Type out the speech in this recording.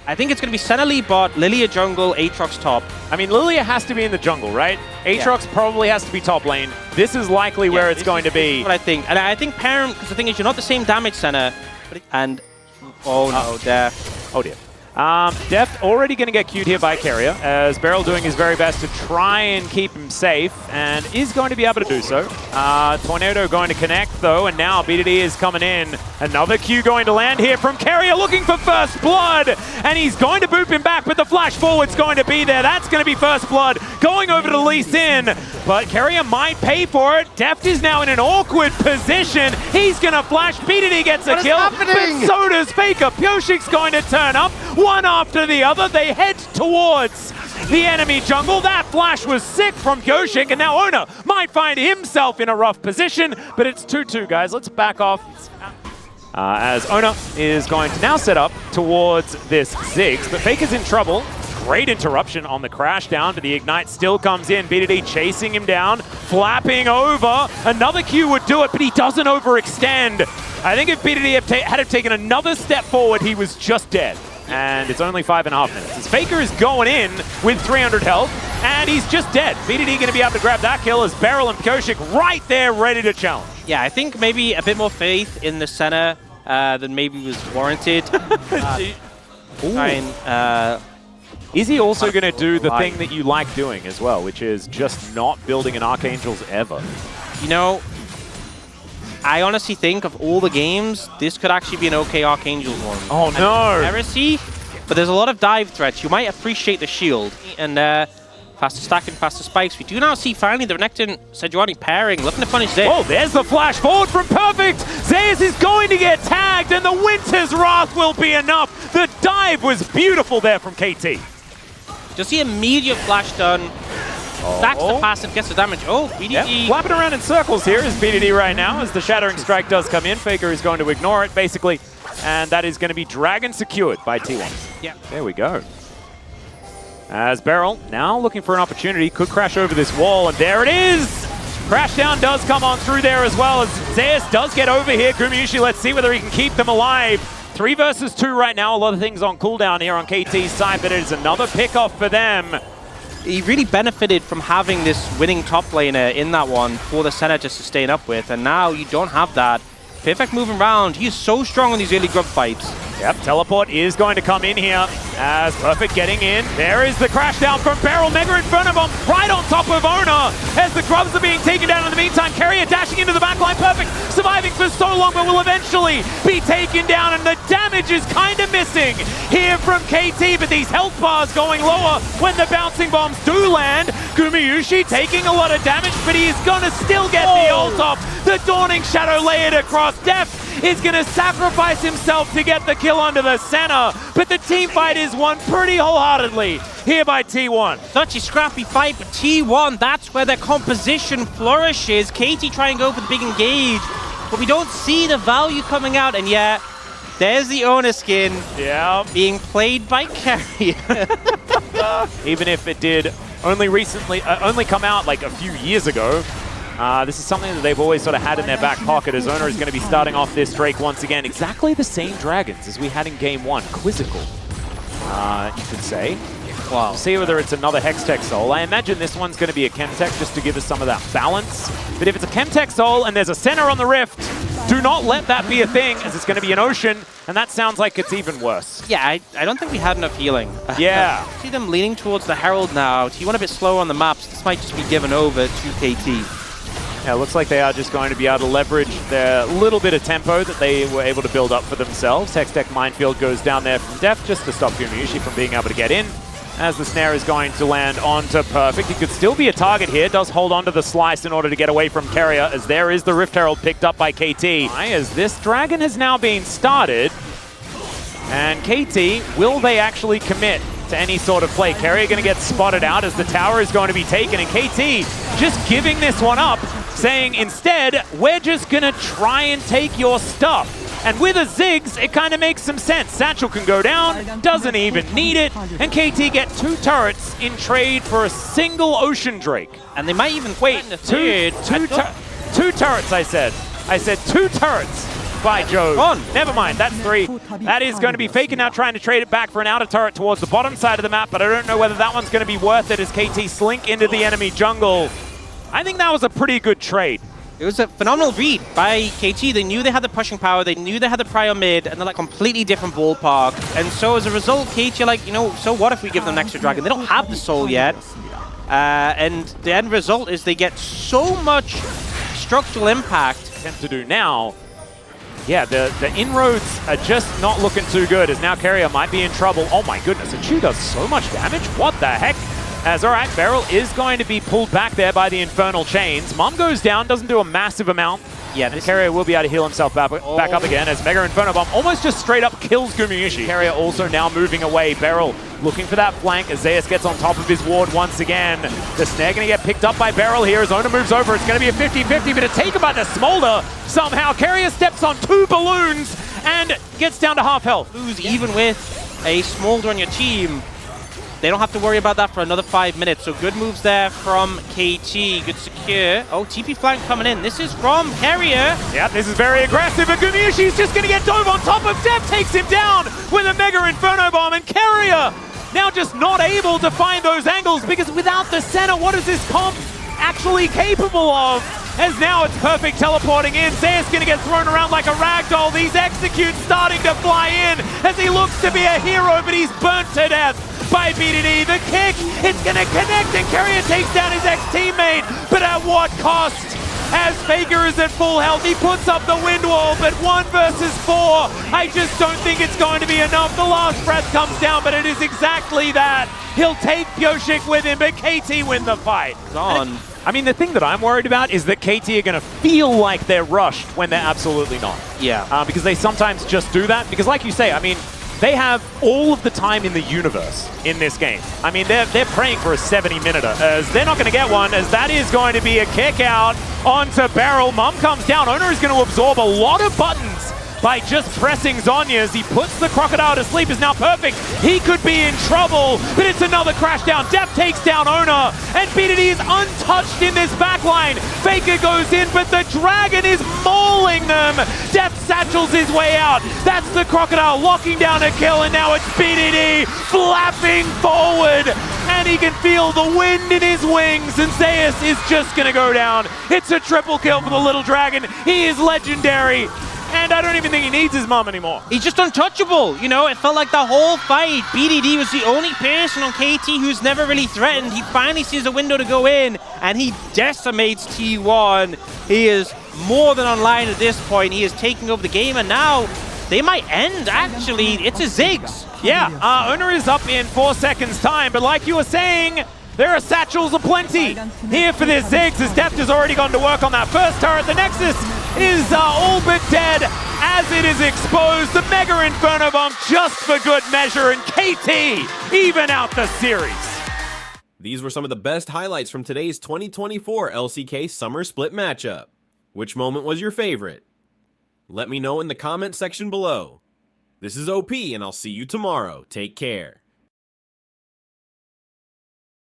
I think it's going to be Senna lead bot, Lilia jungle, Aatrox top. I mean, Lilia has to be in the jungle, right? Aatrox probably has to be top lane. This is likely where it's going to be. What I think. And I think Perrin, because the thing is, you're not the same damage Senna. And, oh no, Def. Oh dear. Def already going to get queued here by Carrier, as Beryl doing his very best to try and keep him safe, and is going to be able to do so. Tornado going to connect though, and now BDD is coming in. Another Q going to land here from Carrier, looking for first blood, and he's going to boop him back, but the flash forward's going to be there. That's going to be first blood, going over to Lee Sin, but Carrier might pay for it. Deft is now in an awkward position. He's going to flash, BDD gets a kill, but so does Faker. Pyoshik's going to turn up. One after the other, they head towards the enemy jungle. That flash was sick from Pyoshik, and now Ona might find himself in a rough position, but it's 2-2, guys. Let's back off. As Ona is going to now set up towards this Ziggs, but Faker's in trouble. Great interruption on the crash down, but the Ignite still comes in. BDD chasing him down, flapping over. Another Q would do it, but he doesn't overextend. I think if BDD had taken another step forward, he was just dead. And it's only 5.5 minutes. As Faker is going in with 300 health, and he's just dead. BDD going to be able to grab that kill as Beryl and Pyoshik right there ready to challenge. Yeah, I think maybe a bit more faith in the Senna than maybe was warranted. Is he also going to do the thing that you like doing as well, which is just not building an Archangels ever? You know, I honestly think of all the games, this could actually be an okay Archangels one. Oh no! Heresy, but there's a lot of dive threats. You might appreciate the shield. And faster stacking, faster spikes. We do now see finally the Renekton and Sejuani pairing, looking to punish Zeus. Oh, there's the flash forward from Perfect! Zeus is going to get tagged, and the Winter's Wrath will be enough. The dive was beautiful there from KT. Just the immediate flash done. Stacks the passive, gets the damage. Oh, BDD. Yep. Flapping around in circles here is BDD right now as the Shattering Strike does come in. Faker is going to ignore it, basically. And that is going to be Dragon secured by T1. Yeah. There we go. As Beryl now looking for an opportunity, could crash over this wall, and there it is! Crashdown does come on through there as well as Zeus does get over here. Gumayusi, let's see whether he can keep them alive. 3 versus 2 right now. A lot of things on cooldown here on KT's side, but it is another pick-off for them. He really benefited from having this winning top laner in that one for the Senna to sustain up with, and now you don't have that. Perfect moving around. He is so strong in these early grub fights. Yep, teleport is going to come in here as Perfect getting in. There is the crash down from Beryl. Mega Inferno Bomb right on top of Ona as the grubs are being taken down in the meantime. Carrier dashing into the backline. Perfect surviving for so long, but will eventually be taken down, and the damage is kind of missing here from KT, but these health bars going lower when the bouncing bombs do land. Gumayusi taking a lot of damage, but he is going to still get the ult off. The Dawning Shadow layered across. Def is going to sacrifice himself to get the kill onto the Senna, but the team fight is won pretty wholeheartedly here by T1. Such a scrappy fight, but T1, that's where their composition flourishes. KT try and go for the big engage, but we don't see the value coming out, and yet there's the Ona skin being played by Carrier. Even if it did only recently, only come out like a few years ago, this is something that they've always sort of had in their back pocket, as Ona is going to be starting off this Drake once again. Exactly the same dragons as we had in game 1. Quizzical, you could say. Wow. See whether it's another Hextech Soul. I imagine this one's going to be a Chemtech just to give us some of that balance. But if it's a Chemtech Soul and there's a center on the Rift, do not let that be a thing, as it's going to be an Ocean, and that sounds like it's even worse. Yeah, I don't think we had enough healing. Yeah. See them leaning towards the Herald now. T1 a bit slower on the maps. This might just be given over to KT. Yeah, it looks like they are just going to be able to leverage their little bit of tempo that they were able to build up for themselves. Hextech Minefield goes down there from Def just to stop Gumayusi from being able to get in. As the snare is going to land onto Perfect. He could still be a target here. Does hold on to the slice in order to get away from Carrier, as there is the Rift Herald picked up by KT. As this dragon has now been started. And KT, will they actually commit to any sort of play? Carrier going to get spotted out as the tower is going to be taken, and KT just giving this one up, saying instead, we're just going to try and take your stuff. And with a Ziggs, it kind of makes some sense. Satchel can go down, doesn't even need it, and KT get 2 turrets in trade for a single Ocean Drake. And they might even wait, two turrets, I said. I said 2 turrets by Jove. On. Never mind, that's 3. That is going to be Faker now trying to trade it back for an outer turret towards the bottom side of the map, but I don't know whether that one's going to be worth it as KT slink into the enemy jungle. I think that was a pretty good trade. It was a phenomenal read by KT. They knew they had the pushing power, they knew they had the prior mid, and they're like completely different ballpark. And so as a result, KT are like, you know, so what if we give them an extra dragon? They don't have the soul yet. And the end result is they get so much structural impact. Attempt to do now. Yeah, the inroads are just not looking too good, as now Carrier might be in trouble. Oh my goodness, and she does so much damage? What the heck? As, all right, Beryl is going to be pulled back there by the Infernal Chains. Mom goes down, doesn't do a massive amount. Yeah, this Carrier will be able to heal himself back up again as Mega Inferno Bomb almost just straight up kills Gumayusi. Carrier also now moving away. Beryl looking for that flank as Zeus gets on top of his ward once again. The snare going to get picked up by Beryl here as Ona moves over. It's going to be a 50-50, but a taken by the Smolder somehow. Carrier steps on 2 balloons and gets down to half health. Even with a Smolder on your team, they don't have to worry about that for another 5 minutes. So good moves there from KT. Good secure. Oh, TP flank coming in. This is from Carrier. Yeah, this is very aggressive. And Gumayushi's just going to get dove on top of Def. Takes him down with a Mega Inferno Bomb. And Carrier now just not able to find those angles because without the center, what is this comp actually capable of? As now it's perfect teleporting in. Zeus going to get thrown around like a ragdoll. These executes starting to fly in as he looks to be a hero, but he's burnt to death by BDD. The kick, it's going to connect and Carrier takes down his ex-teammate, but at what cost? As Faker is at full health, he puts up the wind wall, but 1 versus 4. I just don't think it's going to be enough. The last breath comes down, but it is exactly that. He'll take Pyoshik with him, but KT win the fight. It's on. I mean, the thing that I'm worried about is that KT are going to feel like they're rushed when they're absolutely not. Yeah. Because they sometimes just do that. Because like you say, I mean, they have all of the time in the universe in this game. I mean, they're praying for a 70-minuter, as they're not going to get one, as that is going to be a kick out onto Beryl. Mom comes down. Owner is going to absorb a lot of buttons by just pressing Zhonya as he puts the Crocodile to sleep. Is now perfect. He could be in trouble, but it's another crash down. Def takes down Ona, and BDD is untouched in this backline. Faker goes in, but the Dragon is mauling them. Def satchels his way out. That's the Crocodile locking down a kill, and now it's BDD flapping forward, and he can feel the wind in his wings, and Zeus is just gonna go down. It's a triple kill for the little Dragon. He is legendary. And I don't even think he needs his mom anymore. He's just untouchable. You know, it felt like the whole fight, BDD was the only person on KT who's never really threatened. He finally sees a window to go in, and he decimates T1. He is more than online at this point. He is taking over the game, and now they might end, actually. It's a Ziggs. Yeah, Owner is up in 4 seconds time, but like you were saying, there are satchels aplenty here for this Ziggs, as Deft has already gone to work on that first turret. The Nexus is all but dead as it is exposed. The Mega Inferno Bomb just for good measure, and KT even out the series. These were some of the best highlights from today's 2024 LCK Summer Split matchup. Which moment was your favorite? Let me know in the comment section below. This is OP, and I'll see you tomorrow. Take care.